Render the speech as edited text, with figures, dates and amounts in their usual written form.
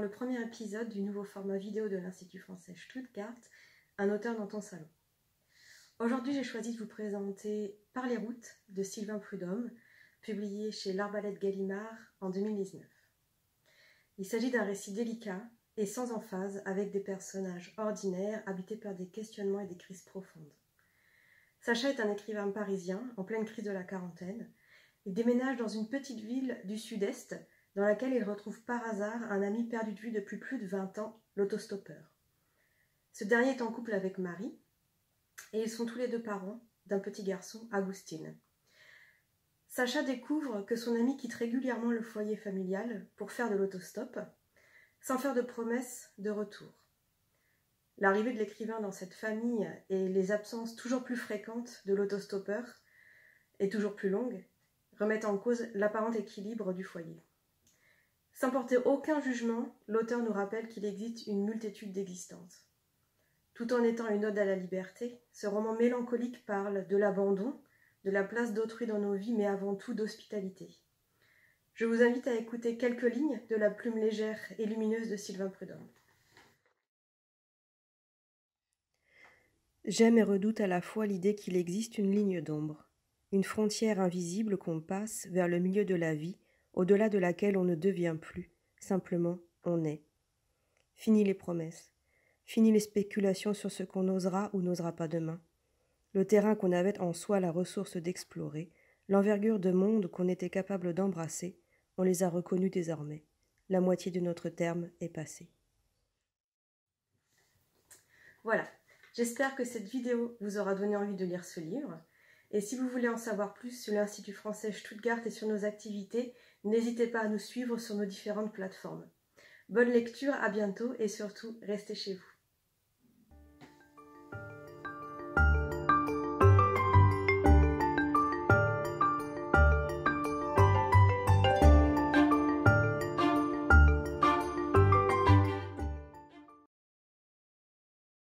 le premier épisode du nouveau format vidéo de l'Institut français Stuttgart, un auteur dans ton salon. Aujourd'hui, j'ai choisi de vous présenter Par les routes de Sylvain Prudhomme, publié chez l'Arbalète Gallimard en 2019. Il s'agit d'un récit délicat et sans emphase avec des personnages ordinaires habités par des questionnements et des crises profondes. Sacha est un écrivain parisien en pleine crise de la quarantaine. Il déménage dans une petite ville du sud-est dans laquelle il retrouve par hasard un ami perdu de vue depuis plus de 20 ans, l'autostoppeur. Ce dernier est en couple avec Marie et ils sont tous les deux parents d'un petit garçon, Agustin. Sacha découvre que son ami quitte régulièrement le foyer familial pour faire de l'autostop, sans faire de promesses de retour. L'arrivée de l'écrivain dans cette famille et les absences toujours plus fréquentes de l'autostoppeur et toujours plus longues remettent en cause l'apparent équilibre du foyer. Sans porter aucun jugement, l'auteur nous rappelle qu'il existe une multitude d'existences. Tout en étant une ode à la liberté, ce roman mélancolique parle de l'abandon, de la place d'autrui dans nos vies, mais avant tout d'hospitalité. Je vous invite à écouter quelques lignes de la plume légère et lumineuse de Sylvain Prudhomme. J'aime et redoute à la fois l'idée qu'il existe une ligne d'ombre, une frontière invisible qu'on passe vers le milieu de la vie, au-delà de laquelle on ne devient plus, simplement on est. Fini les promesses, fini les spéculations sur ce qu'on osera ou n'osera pas demain. Le terrain qu'on avait en soi la ressource d'explorer, l'envergure de monde qu'on était capable d'embrasser, on les a reconnus désormais. La moitié de notre terme est passée. Voilà, j'espère que cette vidéo vous aura donné envie de lire ce livre. Et si vous voulez en savoir plus sur l'Institut français Stuttgart et sur nos activités, n'hésitez pas à nous suivre sur nos différentes plateformes. Bonne lecture, à bientôt et surtout, restez chez vous.